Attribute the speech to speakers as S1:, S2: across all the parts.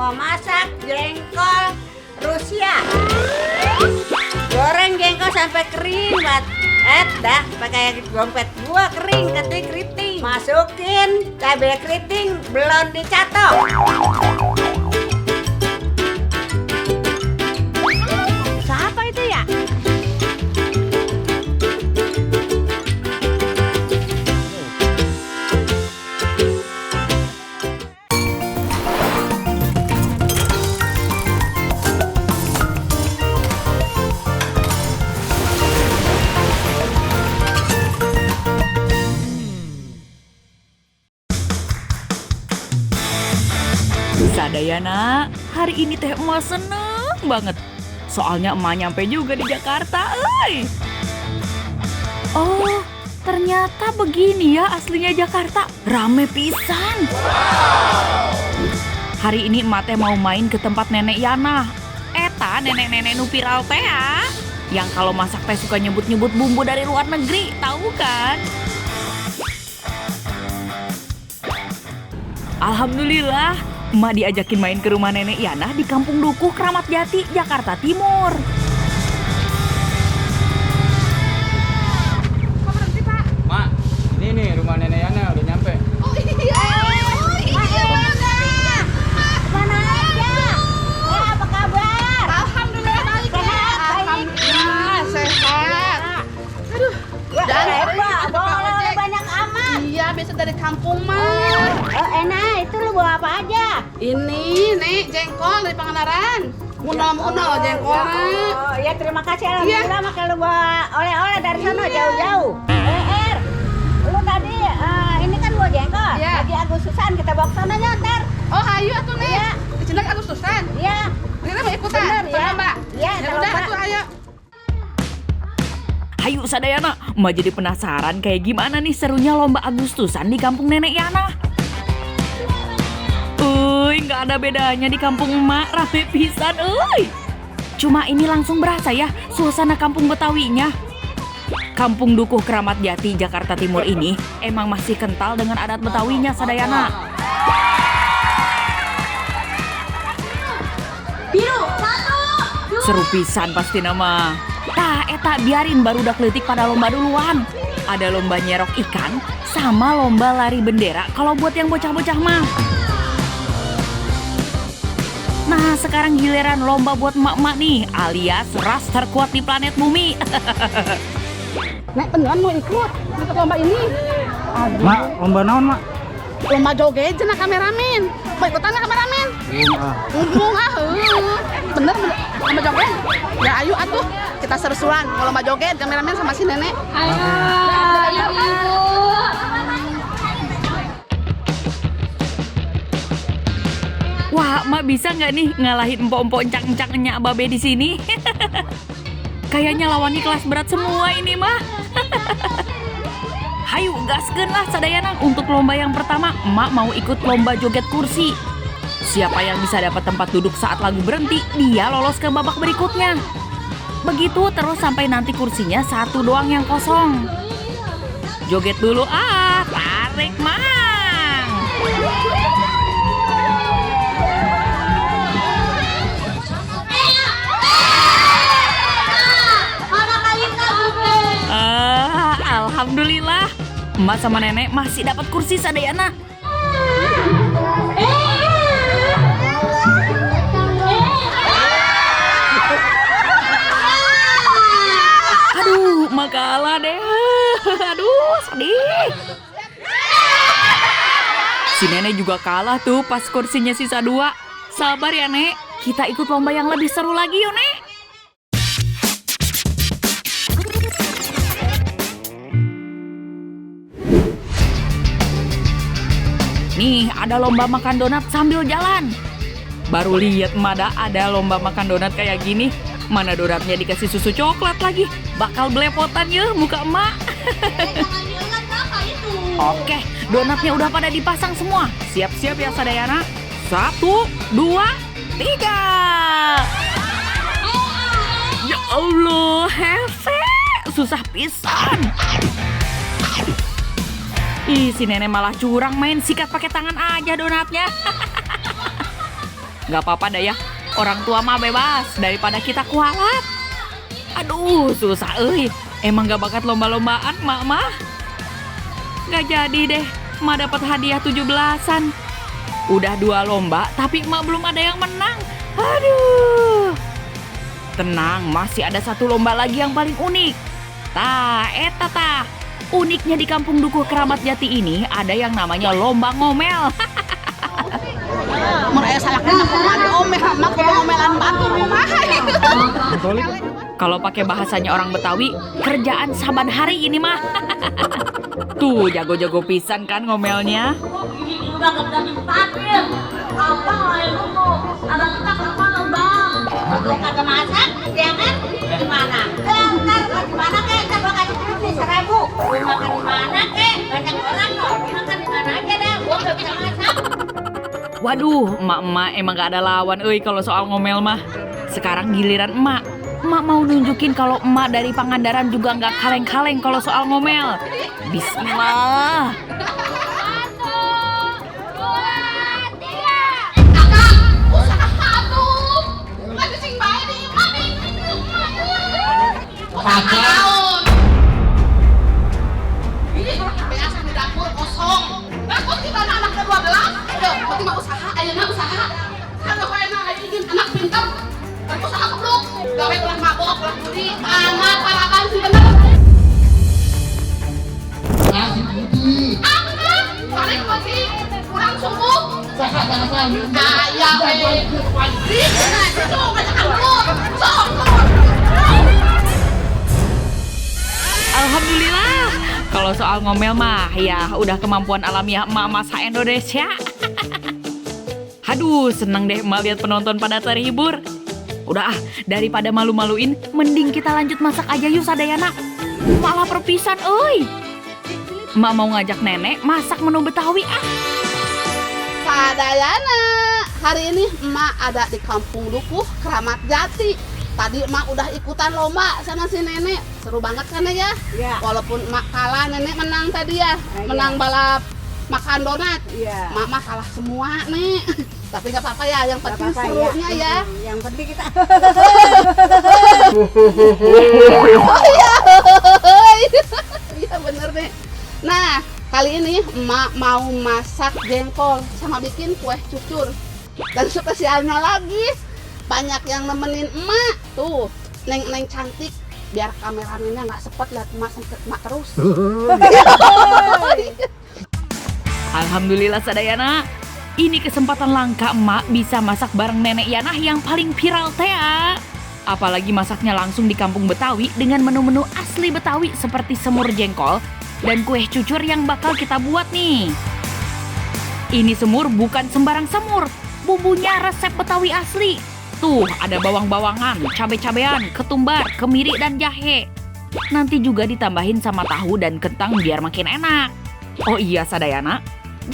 S1: mau masak jengkol Rusia. Goreng jengkol sampai kering banget. Dah pakai dompet gua kering katanya keriting. Masukin cabai keriting belum dicatok. Siapa itu ya?
S2: Sadayana, hari ini teh emak seneng banget. Soalnya emak nyampe juga di Jakarta, euy. Oh, ternyata begini ya aslinya Jakarta. Rame pisan. Hari ini emak teh mau main ke tempat nenek Yana. Eta nenek-nenek nu viral teh ya. Yang kalau masak teh suka nyebut-nyebut bumbu dari luar negeri, tahu kan? Alhamdulillah, emak diajakin main ke rumah nenek Yana di Kampung Dukuh, Kramat Jati, Jakarta Timur.
S3: Kok berhenti, Pak?
S4: Mak, ini nih rumah nenek Yana udah nyampe.
S3: Oh iya.
S1: Mana aja? Apa kabar?
S3: Alhamdulillah baik ya. Alhamdulillah sehat. Aduh,
S1: Bawa banyak amat.
S3: iya biasa dari kampung mah.
S1: Enak, itu lu bawa apa aja?
S3: Ini nek jengkol dari Pangandaran. Munol-munol jengkolnya.
S1: Oh, ya terima kasih alhamdulillah makanya lu bawa oleh-oleh dari sana jauh-jauh. Lu tadi ini kan bawa jengkol.
S3: Iya.
S1: Lagi Agustusan kita bawa ke sana ntar.
S3: Oh ayo atuh nek.
S1: Iya.
S3: Di Cinak Agustusan.
S1: Iya.
S3: Kita mau ikutan.
S1: Bener, ya.
S3: Mbak.
S1: Iya,
S3: Ya
S1: kalau
S3: udah
S1: Mbak.
S3: atuh ayo.
S2: Ayo Sadayana, emak jadi penasaran kayak gimana nih serunya lomba Agustusan di kampung nenek Yana. Nggak ada bedanya di kampung emak, rame pisan, Cuma ini langsung berasa ya suasana kampung Betawinya. Kampung Dukuh Kramat Jati, Jakarta Timur ini emang masih kental dengan adat Betawinya, Sadayana. Seru pisan pasti nama. Tah, eta biarin barudak leutik pada lomba duluan. Ada lomba nyerok ikan sama lomba lari bendera kalau buat yang bocah-bocah mah. Nah, sekarang giliran lomba buat emak-emak nih, alias ras terkuat di planet bumi.
S3: Nek beneran mau ikut lomba ini.
S4: Mak, lomba naon, Mak?
S3: Lomba joget cenah kameramen. Mau ikutan nggak kameramen? Ngomong bener lomba joget. Ya ayo atuh kita seru-seruan kalau lomba joget kameramen sama si nenek. Ayo ibu.
S2: Wah, emak bisa nggak nih ngalahin empok-empok encang-encangnya Babe di sini? Kayaknya lawannya kelas berat semua ini mah. Hayu gaskeun lah Sadayana, untuk lomba yang pertama emak mau ikut lomba joget kursi. Siapa yang bisa dapat tempat duduk saat lagu berhenti, dia lolos ke babak berikutnya. Begitu terus sampai nanti kursinya satu doang yang kosong. Joget dulu tarik mang. Alhamdulillah, emak sama nenek masih dapat kursi Sadayana. Aduh, emak kalah deh. Aduh, sedih. Si nenek juga kalah tuh pas kursinya sisa 2. Sabar ya, Nek. Kita ikut lomba yang lebih seru lagi yuk, Nek. Nih, ada lomba makan donat sambil jalan. Baru lihat Mada ada lomba makan donat kayak gini. Mana donatnya dikasih susu coklat lagi. Bakal belepotan ya muka emak. Oke, donatnya udah pada dipasang semua. Siap-siap ya Sadayana. 1, 2, 3. Ya Allah, hese. Susah pisan. Ih, si nenek malah curang main sikat pakai tangan aja donatnya. Gak apa-apa dah ya, orang tua mah bebas daripada kita kualat. Aduh, susah emang gak bakat lomba-lombaan mak mah. Gak jadi deh, mak dapat hadiah 17-an. Udah 2 lomba, tapi mak belum ada yang menang. Aduh. Tenang, masih ada 1 lomba lagi yang paling unik. Tah. Uniknya di Kampung Dukuh Keramat Jati ini ada yang namanya lomba ngomel.
S3: Mun aya salahkeun mah omel, mah kudu ngomelan batu kumaha.
S2: Kalau pakai bahasanya orang Betawi, kerjaan saban hari ini mah. Tuh, jago-jago pisan kan ngomelnya.
S1: Kalau kagak masak, ya kan? Gimana? Ntar gimana kek? Coba kasih duit nih 1.000. Mau makan di mana kek? Banyak orang kok. Makan di mana aja dah. Gua nggak bisa masak.
S2: Waduh, emak-emak emang gak ada lawan kalau soal ngomel mah. Sekarang giliran emak. Emak mau nunjukin kalau emak dari Pangandaran juga gak kaleng-kaleng kalau soal ngomel. Bismillah.
S3: Tahun. Ini biasa di dapur kosong. Dapur kita anak ke-12. Ayo, berarti mah usaha, ayeuna usaha. Ada kayaknya ingin anak pintar. Berusaha kebluk. Gawe ulah mabok, ulah judi. Anak parakan sih bener.
S5: Kasih putih.
S3: Anak, tarik pagi. Kurang sungguh. Ayah, wajib. Nah, itu banyak anggur. Sok.
S2: Alhamdulillah. Kalau soal ngomel mah ya udah kemampuan alamiah emak-emak se-Indonesia. Aduh, seneng deh emak lihat penonton pada terhibur. Udah daripada malu-maluin, mending kita lanjut masak aja yuk sadayana. Malah perpisan, emak mau ngajak nenek masak menu Betawi
S3: Sadayana, hari ini emak ada di Kampung Dukuh Keramat Jati. Tadi emak udah ikutan lomba sama si nenek, seru banget kan ya?
S1: Iya.
S3: Walaupun emak kalah, nenek menang tadi ya, menang balap makan donat.
S1: Iya.
S3: Emak mah kalah semua nih, tapi nggak apa-apa ya, yang penting serunya ya.
S1: Yang penting kita.
S3: Oh iya, iya bener nih. Nah, kali ini emak mau masak jengkol sama bikin kue cucur. Dan spesialnya lagi, banyak yang nemenin emak. Tuh, neng cantik. Biar kameramennya nggak sepet lihat emak terus.
S2: Alhamdulillah sadayana. Ini kesempatan langka emak bisa masak bareng nenek Yanah yang paling viral teh. Apalagi masaknya langsung di kampung Betawi dengan menu-menu asli Betawi seperti semur jengkol dan kue cucur yang bakal kita buat nih. Ini semur bukan sembarang semur. Bumbunya resep Betawi asli. Tuh, ada bawang-bawangan, cabe-cabean, ketumbar, kemiri, dan jahe. Nanti juga ditambahin sama tahu dan kentang biar makin enak. Oh iya sadayana,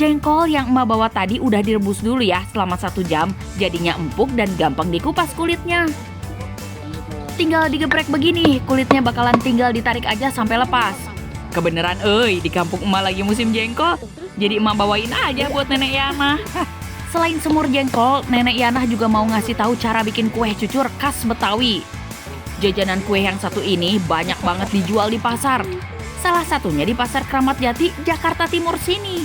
S2: jengkol yang emak bawa tadi udah direbus dulu ya selama 1 jam. Jadinya empuk dan gampang dikupas kulitnya. Tinggal digeprek begini, kulitnya bakalan tinggal ditarik aja sampai lepas. Kebeneran di kampung emak lagi musim jengkol. Jadi emak bawain aja buat nenek Yana. Selain semur jengkol, nenek Yanah juga mau ngasih tahu cara bikin kue cucur khas Betawi. Jajanan kue yang satu ini banyak banget dijual di pasar. Salah satunya di Pasar Keramat Jati, Jakarta Timur sini.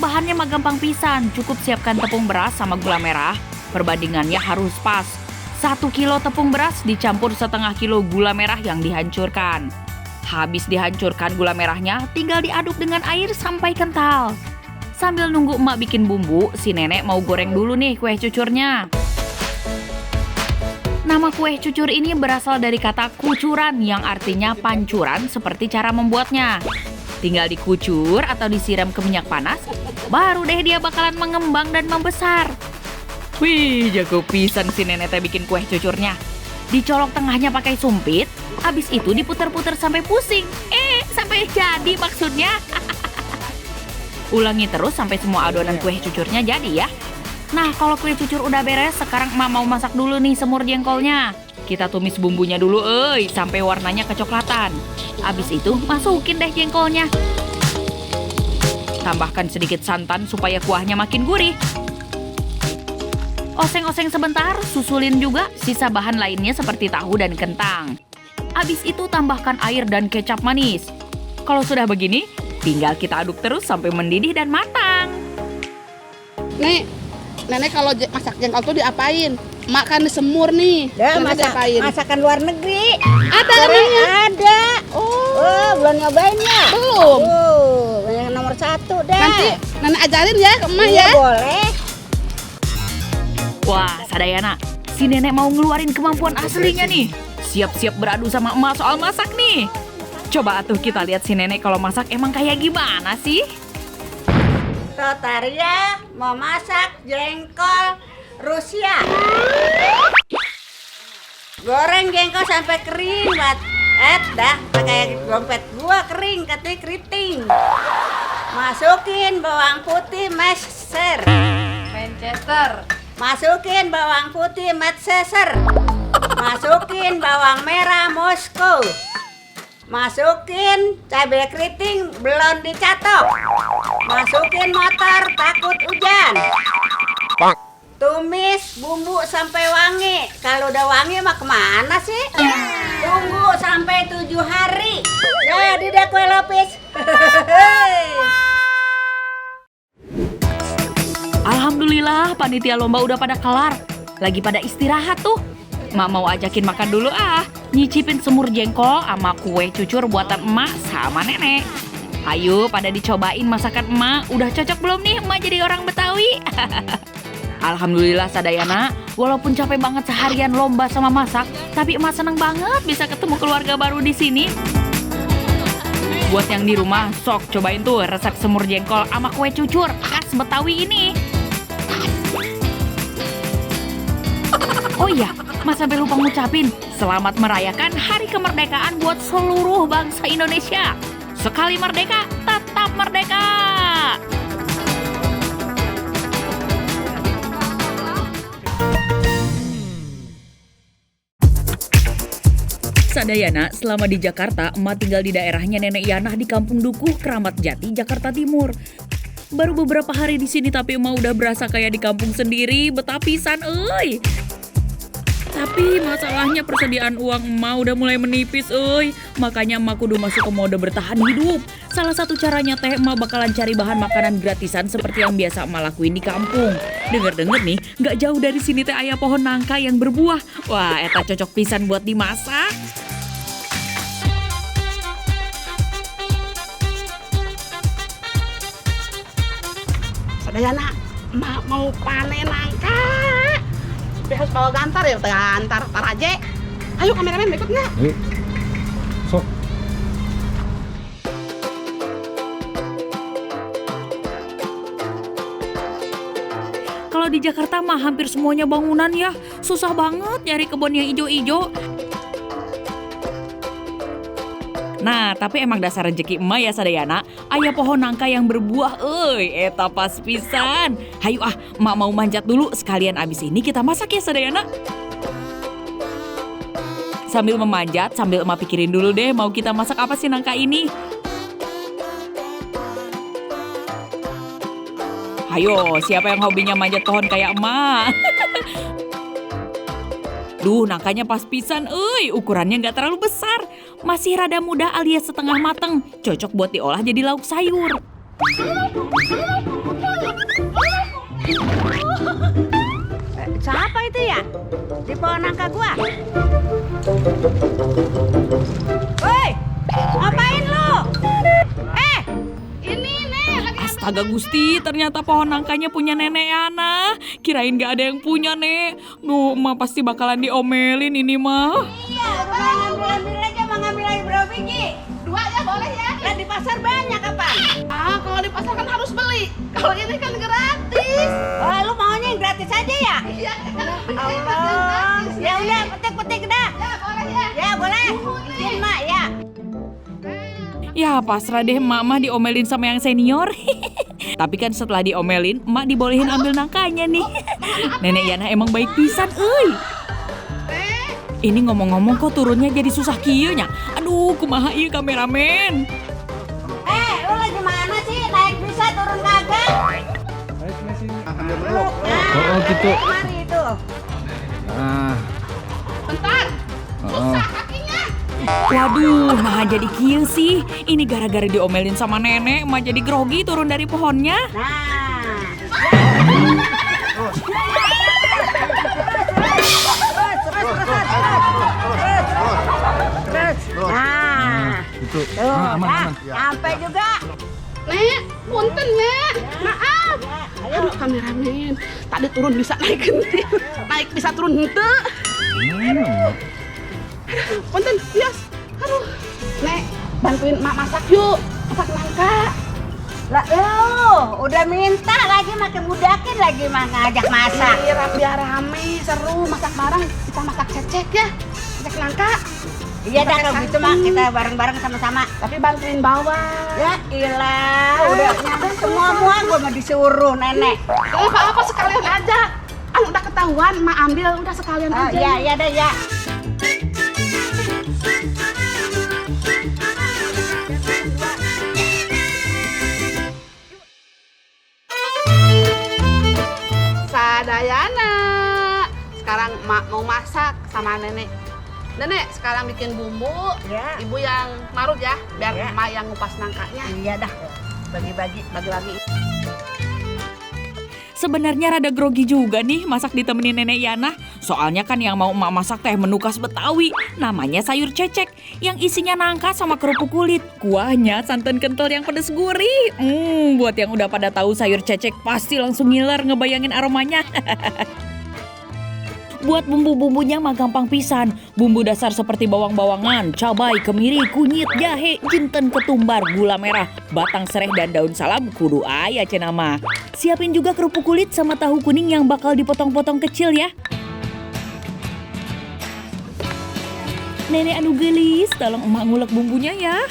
S2: Bahannya mah gampang pisan, cukup siapkan tepung beras sama gula merah. Perbandingannya harus pas. 1 kilo tepung beras dicampur setengah kilo gula merah yang dihancurkan. Habis dihancurkan gula merahnya, tinggal diaduk dengan air sampai kental. Sambil nunggu emak bikin bumbu, si nenek mau goreng dulu nih kue cucurnya. Nama kue cucur ini berasal dari kata kucuran yang artinya pancuran seperti cara membuatnya. Tinggal dikucur atau disiram ke minyak panas, baru deh dia bakalan mengembang dan membesar. Wih, jago pisan si nenek teh bikin kue cucurnya. Dicolok tengahnya pakai sumpit, abis itu diputer-puter sampai pusing. Sampai jadi maksudnya. Ulangi terus sampai semua adonan kue cucurnya jadi ya. Nah, kalau kue cucur udah beres, sekarang emak mau masak dulu nih semur jengkolnya. Kita tumis bumbunya dulu, sampai warnanya kecoklatan. Abis itu, masukin deh jengkolnya. Tambahkan sedikit santan supaya kuahnya makin gurih. Oseng-oseng sebentar, susulin juga sisa bahan lainnya seperti tahu dan kentang. Abis itu tambahkan air dan kecap manis. Kalau sudah begini, tinggal kita aduk terus sampai mendidih dan matang.
S3: Nek, nenek kalau masak jengkol tuh diapain? Mak kan disemur nih. Nenek diapain?
S1: Masakan luar negeri.
S3: Ada namanya?
S1: Ada.
S3: Oh,
S1: Belum nyobain ya?
S3: belum.
S1: Yang nomor 1 deh.
S3: Nanti nenek ajarin ya ke emak
S1: Iya,
S3: ya.
S1: boleh.
S2: Wah, Sadayana, si nenek mau ngeluarin kemampuan aslinya nih. Siap-siap beradu sama emak soal masak nih. Coba atuh kita lihat si nenek kalau masak emang kayak gimana sih?
S1: Totaria mau masak jengkol Rusia. Goreng jengkol sampai kering, buat dah pakai dompet gua kering katanya keriting. Masukin bawang putih Manchester. Masukin bawang putih Manchester. Masukin bawang merah Moskow. Masukin cabai keriting belum dicatok. Masukin motor takut hujan. Tumis bumbu sampai wangi. Kalau udah wangi mah kemana sih? Tunggu sampai 7 hari. Jadi deh kue lapis.
S2: Alhamdulillah panitia lomba udah pada kelar. Lagi pada istirahat tuh. Emak mau ajakin makan dulu nyicipin semur jengkol sama kue cucur buatan emak sama nenek. Ayo pada dicobain masakan emak. Udah cocok belum nih emak jadi orang Betawi? Alhamdulillah Sadayana, walaupun capek banget seharian lomba sama masak, tapi emak seneng banget bisa ketemu keluarga baru di sini. Buat yang di rumah, sok cobain tuh resep semur jengkol sama kue cucur khas Betawi ini. Oh iya, Mas sampai lupa ngucapin selamat merayakan Hari Kemerdekaan buat seluruh bangsa Indonesia. Sekali merdeka, tetap merdeka. Sadayana, selama di Jakarta, emak tinggal di daerahnya Nenek Yanah di Kampung Dukuh, Keramat Jati, Jakarta Timur. Baru beberapa hari di sini tapi emak udah berasa kayak di kampung sendiri, betah pisan euy. Tapi masalahnya persediaan uang emak udah mulai menipis euy. Makanya emak kudu masuk ke mode bertahan hidup. Salah satu caranya teh emak bakalan cari bahan makanan gratisan seperti yang biasa emak lakuin di kampung. Dengar-dengar nih, gak jauh dari sini teh aya pohon nangka yang berbuah. Wah, eta cocok pisan buat dimasak.
S3: Sadayana, emak mau panen nangka. Tapi harus bawa gantar ya, gantar aja. Ayo kameramen ikut nggak?
S4: Ayo. Sok.
S2: Kalau di Jakarta mah hampir semuanya bangunan ya. Susah banget nyari kebun yang ijo-ijo. Nah, tapi emang dasar rezeki emak ya Sadayana. Aya pohon nangka yang berbuah, eta pas pisan. Hayu emak mau manjat dulu. Sekalian abis ini kita masak ya Sadayana. Sambil memanjat, sambil emak pikirin dulu deh mau kita masak apa sih nangka ini. Hayo, siapa yang hobinya manjat pohon kayak emak? Duh, nangkanya pas pisan, ukurannya nggak terlalu besar. Masih rada muda alias setengah mateng. Cocok buat diolah jadi lauk sayur.
S1: Siapa itu ya? Di pohon nangka gua. Woi, ngapain lu?
S3: Ini nih lagi.
S2: Astaga Gusti, ternyata pohon nangkanya punya Nenek Yana. Kirain gak ada yang punya, Nek. Duh, emak pasti bakalan diomelin ini mah.
S1: Iya, ambil aja, mau ngambil lagi berapa biji?
S3: 2 ya boleh ya.
S1: Kan di pasar banyak apa?
S3: Kalau di pasar kan harus beli. Kalau ini kan gratis.
S1: Oh, lu maunya yang gratis aja ya?
S3: Iya.
S1: Allah. Ya udah, petik-petik dah.
S3: Ya boleh ya.
S1: Ya boleh. Izin mak ya.
S2: Ya pasrah deh emak mah diomelin sama yang senior. Tapi kan setelah diomelin, emak dibolehin ambil nangkanya nih. Nenek Yana emang baik pisan, Ini ngomong-ngomong kok turunnya jadi susah kieu nya. Aduh, kumaha ieu kameramen.
S1: Lu lagi mana sih? Naik bisa turun kagak?
S4: Baik, sini. Oh, gitu.
S1: Mari itu.
S4: Ah.
S3: Bentar.
S4: Oh.
S3: Susah kakinya.
S2: Waduh, nah jadi kieu sih. Ini gara-gara diomelin sama nenek, emak jadi grogi turun dari pohonnya.
S1: Nah,
S4: Itu.
S1: tuh,
S4: Aman.
S1: sampai juga.
S3: Nek, punten Nek. Maaf. Aduh kameramen. Tadi turun bisa naik henteu. Naik bisa turun henteu. Punten, bias. Aduh. Nek, bantuin Mak masak yuk. Masak nangka.
S1: Lah, udah minta lagi makin budakin lagi mah ngajak masak.
S3: Biar rame, seru. Masak bareng. Kita masak cecek ya. Cecek nangka.
S1: Iya dah kalau gitu mah kita bareng-bareng sama-sama.
S3: Tapi bantuin bawa.
S1: Ya ilah, udah semua gua mah disuruh nenek.
S3: Gak apa-apa sekalian aja. Udah ketahuan, Mak ambil udah sekalian
S1: Oh,
S3: aja.
S1: iya dah ya.
S3: Sadayana. Sekarang Mak mau masak sama nenek. Nenek sekarang bikin bumbu.
S1: Ya.
S3: Ibu yang marut ya, biar
S1: Ya.
S3: Mak yang ngupas nangkanya.
S1: Iya dah. Bagi-bagi.
S2: Sebenarnya rada grogi juga nih masak ditemenin nenek Yana. Soalnya kan yang mau emak masak teh menu khas Betawi. Namanya sayur cecek. Yang isinya nangka sama kerupuk kulit. Kuahnya santan kental yang pedes gurih. Buat yang udah pada tahu sayur cecek pasti langsung ngiler ngebayangin aromanya. Buat bumbu-bumbunya mah gampang pisan. Bumbu dasar seperti bawang-bawangan, cabai, kemiri, kunyit, jahe, jinten, ketumbar, gula merah, batang sereh, dan daun salam kudu aya cenah mah. Siapin juga kerupuk kulit sama tahu kuning yang bakal dipotong-potong kecil ya. Nenek anu gelis, tolong emak ngulek bumbunya ya.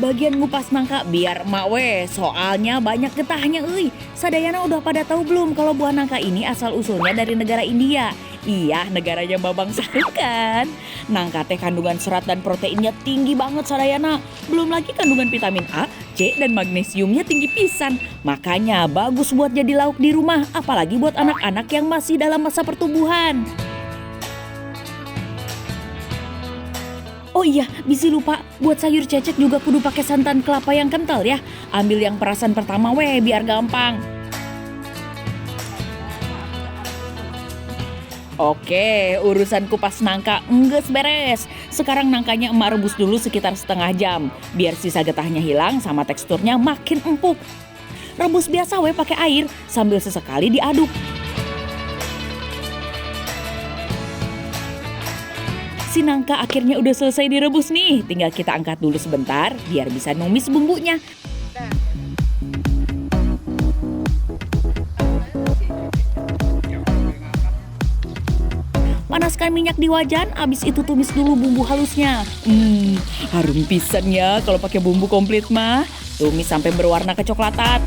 S2: Bagian ngupas nangka biar emak we, soalnya banyak getahnya euy. Sadayana udah pada tahu belum kalau buah nangka ini asal usulnya dari negara India. Iya, negaranya Babang Sari kan. Nangka teh kandungan serat dan proteinnya tinggi banget sadayana. Belum lagi kandungan vitamin A, C, dan magnesiumnya tinggi pisan. Makanya bagus buat jadi lauk di rumah, apalagi buat anak-anak yang masih dalam masa pertumbuhan. Oh iya, bisi lupa, buat sayur cecek juga kudu pakai santan kelapa yang kental ya. Ambil yang perasan pertama weh, biar gampang. Oke, urusan kupas nangka enggeus beres. Sekarang nangkanya emak rebus dulu sekitar setengah jam. Biar sisa getahnya hilang sama teksturnya makin empuk. Rebus biasa weh pakai air sambil sesekali diaduk. Si nangka akhirnya udah selesai direbus nih. Tinggal kita angkat dulu sebentar biar bisa numis bumbunya. Panaskan minyak di wajan, abis itu tumis dulu bumbu halusnya. Harum pisan ya kalau pakai bumbu komplit mah. Tumis sampai berwarna kecoklatan.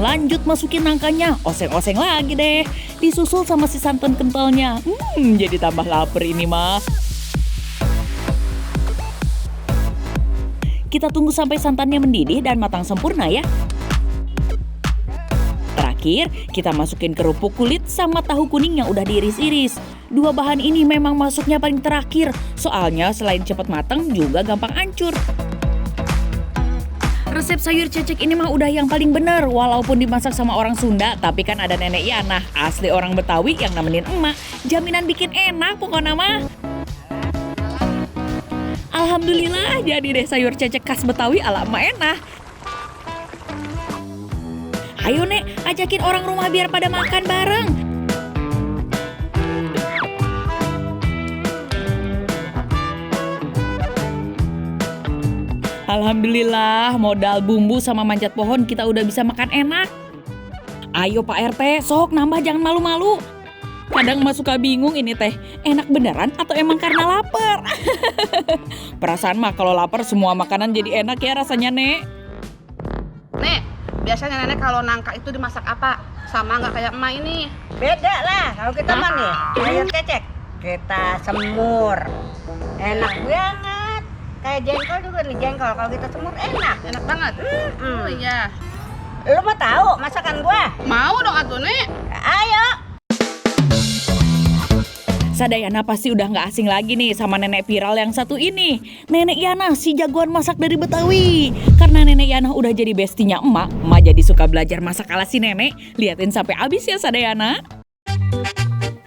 S2: Lanjut masukin nangkanya, oseng-oseng lagi deh. Disusul sama si santan kentalnya. Jadi tambah lapar ini mah. Kita tunggu sampai santannya mendidih dan matang sempurna ya. Terakhir, kita masukin kerupuk kulit sama tahu kuning yang udah diiris-iris. Dua bahan ini memang masuknya paling terakhir, soalnya selain cepat matang juga gampang hancur. Resep sayur cecek ini mah udah yang paling bener, walaupun dimasak sama orang Sunda, tapi kan ada nenek Yana, asli orang Betawi yang nemenin emak. Jaminan bikin enak pokoknya mah. Alhamdulillah jadi deh sayur cecek khas Betawi ala emak enak. Ayo Nek, ajakin orang rumah biar pada makan bareng. Alhamdulillah, modal bumbu sama manjat pohon kita udah bisa makan enak. Ayo Pak RT, sok nambah jangan malu-malu. Kadang emak suka bingung ini teh, enak beneran atau emang karena lapar? Perasaan mah kalau lapar semua makanan jadi enak ya rasanya Nek.
S3: Nek, biasanya nenek kalau nangka itu dimasak apa? Sama nggak kayak emak ini?
S1: Beda lah, kalau kita mah nih sayur cecek kita semur. Enak banget. Kayak jengkol juga nih, jengkol kalau kita semur enak.
S3: Enak banget. Oh iya.
S1: Lu mau tahu masakan gua?
S3: Mau dong atuh, Nek.
S1: Ayo.
S2: Sadayana pasti udah nggak asing lagi nih sama nenek viral yang satu ini. Nenek Yana, si jagoan masak dari Betawi. Karena nenek Yana udah jadi bestinya emak jadi suka belajar masak ala si nenek. Liatin sampai habis ya Sadayana.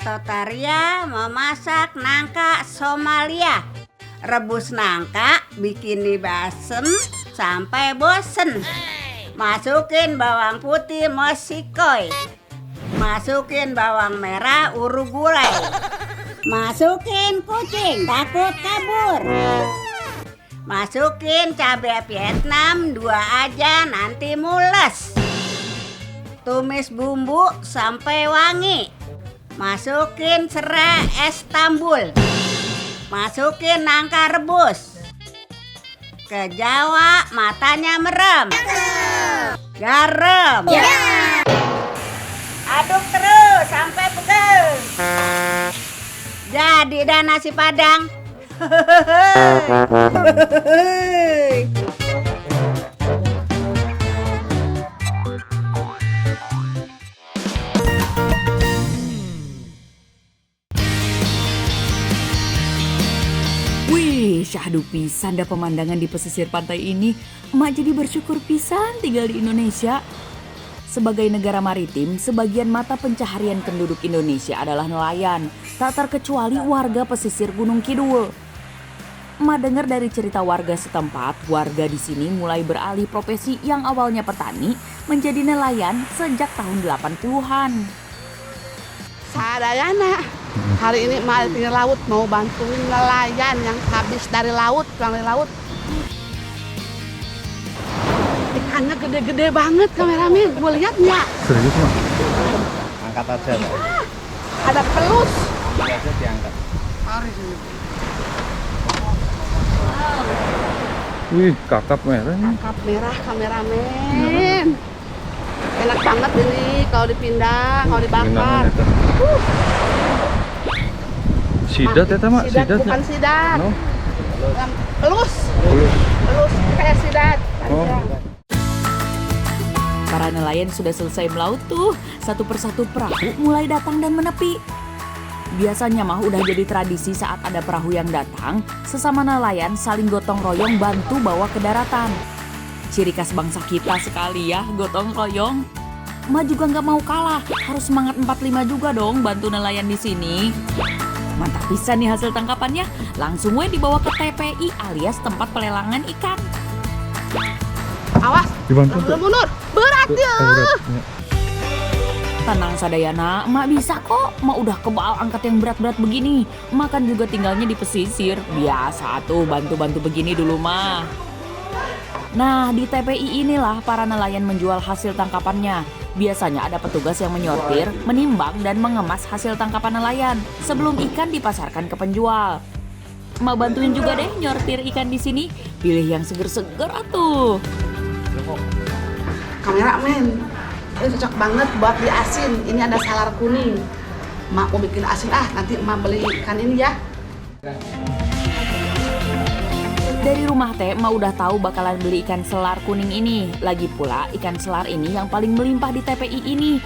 S1: Totaria mau masak nangka Somalia. Rebus nangka, bikin di basem sampai bosen. Masukin bawang putih mosikoi. Masukin bawang merah Uruguay. Masukin kucing takut kabur. Masukin cabai Vietnam 2 aja nanti mules. Tumis bumbu sampai wangi. Masukin serai Istanbul. Masukin nangka rebus. Ke Jawa matanya merem. Garam. Aduk terus sampai pegel. Jadi dah nasi Padang.
S2: Wih, syahdu pisan dah pemandangan di pesisir pantai ini. Emak jadi bersyukur pisan tinggal di Indonesia. Sebagai negara maritim, sebagian mata pencaharian penduduk Indonesia adalah nelayan, tak terkecuali warga pesisir Gunung Kidul. Emak dengar dari cerita warga setempat, warga di sini mulai beralih profesi yang awalnya petani menjadi nelayan sejak tahun 80-an.
S3: Sadayana, hari ini emak di laut mau bantuin nelayan yang habis dari laut, pulang dari laut. Ikannya gede-gede banget kameramen, mau lihat nggak?
S4: Serius mah? Angkat aja.
S3: Ada pelus.
S4: Biasa diangkat. Wih, kakap merah.
S3: Kakap merah kameramen. Enak banget ini kalau dipindah, kalau dibakar.
S4: Sidat ya Mak?
S3: Sidat bukan sidat.
S4: No?
S3: Pelus.
S4: Pelus.
S3: Pelus kayak sidat.
S4: Oh.
S2: Para nelayan sudah selesai melaut tuh, satu persatu perahu mulai datang dan menepi. Biasanya mah udah jadi tradisi saat ada perahu yang datang, sesama nelayan saling gotong royong bantu bawa ke daratan. Ciri khas bangsa kita sekali ya, gotong royong. Emak juga nggak mau kalah, harus semangat 45 juga dong bantu nelayan di sini. Mantap pisan nih hasil tangkapannya, langsung we dibawa ke TPI alias tempat pelelangan ikan.
S3: Awas,
S4: Dibantu.
S3: belum mundur. Berat ya.
S2: Tenang Sadayana, emak bisa kok. Emak udah kebal angkat yang berat-berat begini. Emak kan juga tinggalnya di pesisir. Biasa tuh bantu-bantu begini dulu mah. Nah, di TPI inilah para nelayan menjual hasil tangkapannya. Biasanya ada petugas yang menyortir, menimbang, dan mengemas hasil tangkapan nelayan sebelum ikan dipasarkan ke penjual. Emak bantuin juga deh nyortir ikan di sini. Pilih yang seger-seger atuh.
S3: Kameramen, ini cocok banget buat diasin. Ini ada salar kuning. Mak mau bikin asin nanti emak beli ikan ini ya.
S2: Dari rumah teh, emak udah tahu bakalan beli ikan selar kuning ini. Lagi pula ikan selar ini yang paling melimpah di TPI ini.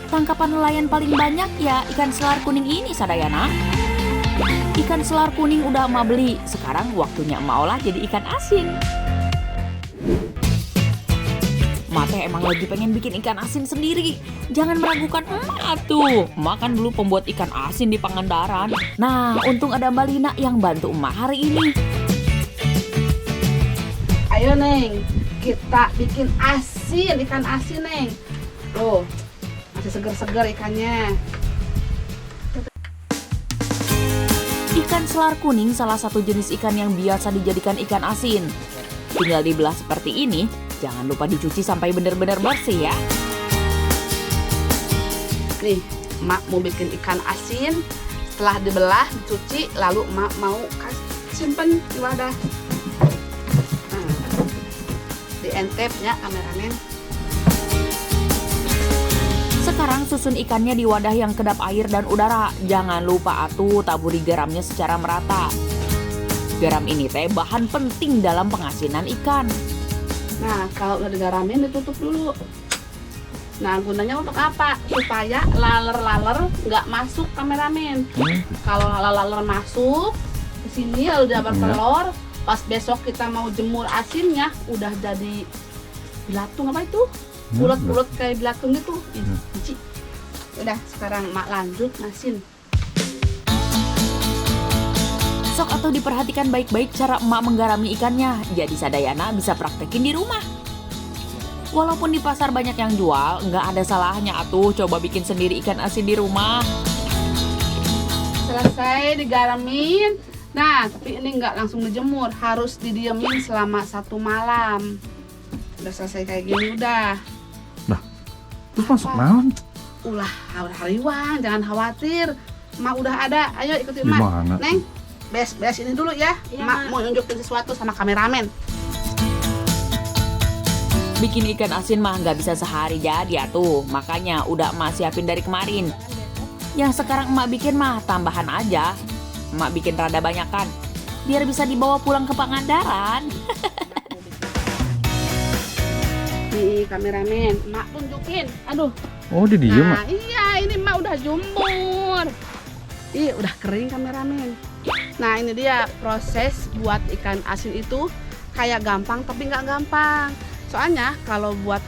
S2: Tangkapan nelayan paling banyak ya ikan selar kuning ini Sadayana. Ikan selar kuning udah emak beli, sekarang waktunya emak olah jadi ikan asin. Emak teh emang lagi pengen bikin ikan asin sendiri. Jangan meragukan emak tuh. Emak kan dulu pembuat ikan asin di Pangandaran. Nah, untung ada Mbak Lina yang bantu emak hari ini.
S3: Ayo Neng, kita bikin asin, ikan asin Neng. Tuh, masih seger-seger ikannya.
S2: Ikan selar kuning salah satu jenis ikan yang biasa dijadikan ikan asin. Tinggal dibelah seperti ini, jangan lupa dicuci sampai benar-benar bersih ya.
S3: Nih, emak mau bikin ikan asin. Setelah dibelah, dicuci, lalu emak mau simpen di wadah. Di entepnya kameramen.
S2: Sekarang susun ikannya di wadah yang kedap air dan udara. Jangan lupa atuh taburi garamnya secara merata. Garam ini teh bahan penting dalam pengasinan ikan.
S3: Nah, kalau udah digaramin ditutup dulu. Nah, gunanya untuk apa? Supaya laler-laler nggak masuk kameramen. Kalau laler-laler masuk ke sini lalu dia bertelur, pas besok kita mau jemur asinnya udah jadi belatung apa itu? Bulat-bulat kayak belatung gitu. Biji. Udah, sekarang mak lanjut ngasin.
S2: Sok atau diperhatikan baik-baik cara emak menggarami ikannya. Jadi Sadayana bisa praktekin di rumah. Walaupun di pasar banyak yang jual, nggak ada salahnya atuh coba bikin sendiri ikan asin di rumah.
S3: Selesai digaramin. Nah, tapi ini nggak langsung dijemur, harus didiemin selama 1 malam. Udah selesai kayak gini udah.
S4: Terus masuk naon?
S3: Ulah hariwan, jangan khawatir. Mak udah ada, ayo ikutin Mak.
S4: Gimana?
S3: Neng, beres ini dulu ya. Mak mau nunjukin sesuatu sama kameramen.
S2: Bikin ikan asin mah nggak bisa sehari jadi atuh. Makanya udah emak siapin dari kemarin. Yang sekarang emak bikin mah tambahan aja. Emak bikin rada banyakan, biar bisa dibawa pulang ke Pangandaran.
S3: Nih kameramen, Mak tunjukin. Aduh.
S4: Oh, di diem,
S3: Nah, iya ini Mak udah jemur. Ih, udah kering kameramen. Nah, ini dia proses buat ikan asin itu kayak gampang tapi nggak gampang. Soalnya kalau buat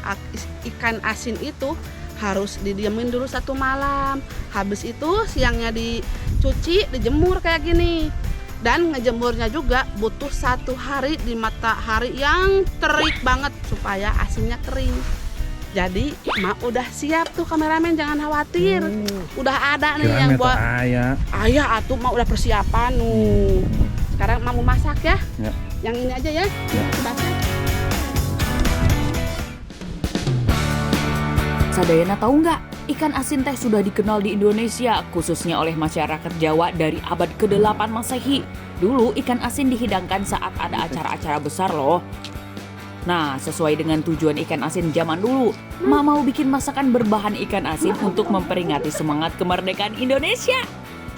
S3: ikan asin itu harus didiemin dulu 1 malam. Habis itu siangnya dicuci, dijemur kayak gini. Dan ngejemurnya juga butuh 1 hari di matahari yang terik banget supaya asinnya kering. Jadi Mak udah siap tuh kameramen, jangan khawatir. Udah ada nih yang buat ayah atuh Mak udah persiapan nih. Sekarang Mak mau masak ya. Yang ini aja ya. Masak.
S2: Sadayana tahu nggak? Ikan asin teh sudah dikenal di Indonesia, khususnya oleh masyarakat Jawa dari abad ke-8 Masehi. Dulu ikan asin dihidangkan saat ada acara-acara besar loh. Nah, sesuai dengan tujuan ikan asin zaman dulu, Mak mau bikin masakan berbahan ikan asin untuk memperingati semangat kemerdekaan Indonesia.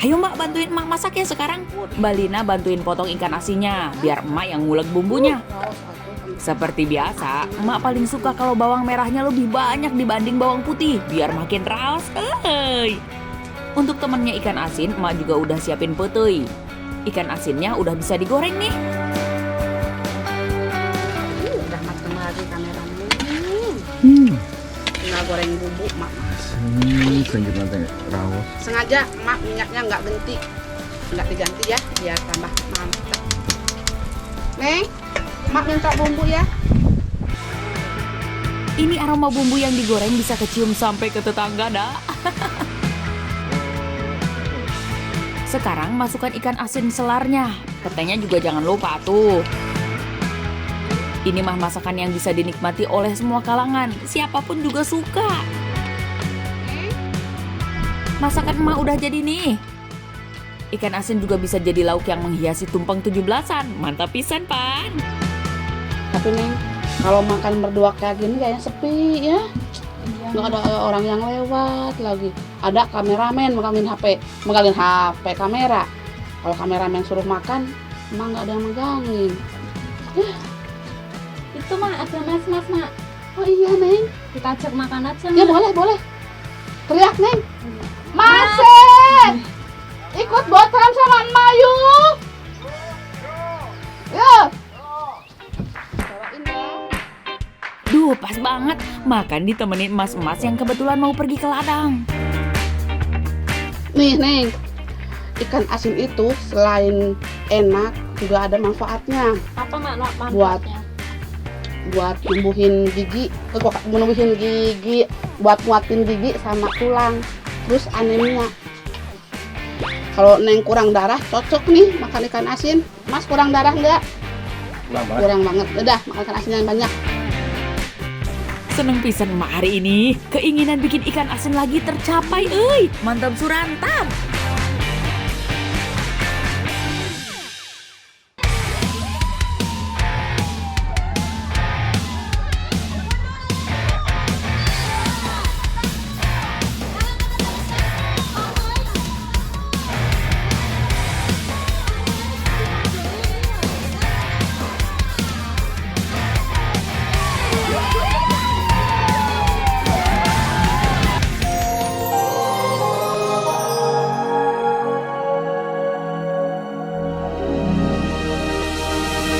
S2: Ayo Mbak, bantuin Mak masak ya sekarang. Mbak Lina bantuin potong ikan asinnya, biar Mak yang ngulek bumbunya. Seperti biasa, Mak paling suka kalau bawang merahnya lebih banyak dibanding bawang putih, biar makin raos. Untuk temennya ikan asin, Mak juga udah siapin peteuy. Ikan asinnya udah bisa digoreng nih.
S3: Udah mateng lagi kameramen. Tinggal goreng bumbu Mak.
S4: Senggit nanti rawas.
S3: Sengaja Mak minyaknya nggak diganti ya, biar tambah mantap. Neng, Mak minta bumbu ya.
S2: Ini aroma bumbu yang digoreng bisa kecium sampai ke tetangga dah. Sekarang masukkan ikan asin selarnya. Petainya juga jangan lupa tuh. Ini mah masakan yang bisa dinikmati oleh semua kalangan. Siapapun juga suka. Masakan emak udah jadi nih. Ikan asin juga bisa jadi lauk yang menghiasi tumpeng 17-an. Mantap pisan, Pan.
S3: Tapi Neng, kalau makan berdua kayak gini kayaknya sepi ya. Nggak ada orang yang lewat lagi. Ada kameramen megangin HP kamera. Kalau kameramen suruh makan, emang nggak ada yang megangin.
S1: Itu mah ada mas Mak.
S3: Oh iya Neng,
S1: Kita ajak makan aja.
S3: ya boleh. Teriak Neng, Masih ikut botram sama emak yuk. Yuk.
S2: Duh, pas banget. Makan ditemenin emas-emas yang kebetulan mau pergi ke ladang.
S3: Nih Neng, ikan asin itu selain enak juga ada manfaatnya.
S1: Apa Mak manfaatnya?
S3: Buat numbuhin gigi, buat nguatin gigi sama tulang, terus anemia. Kalau Neng kurang darah, cocok nih makan ikan asin. Mas kurang darah nggak? Kurang banget. Udah, makan ikan asin yang banyak.
S2: Seneng pisan emak hari ini. Keinginan bikin ikan asin lagi tercapai, euy. Mantap surantap.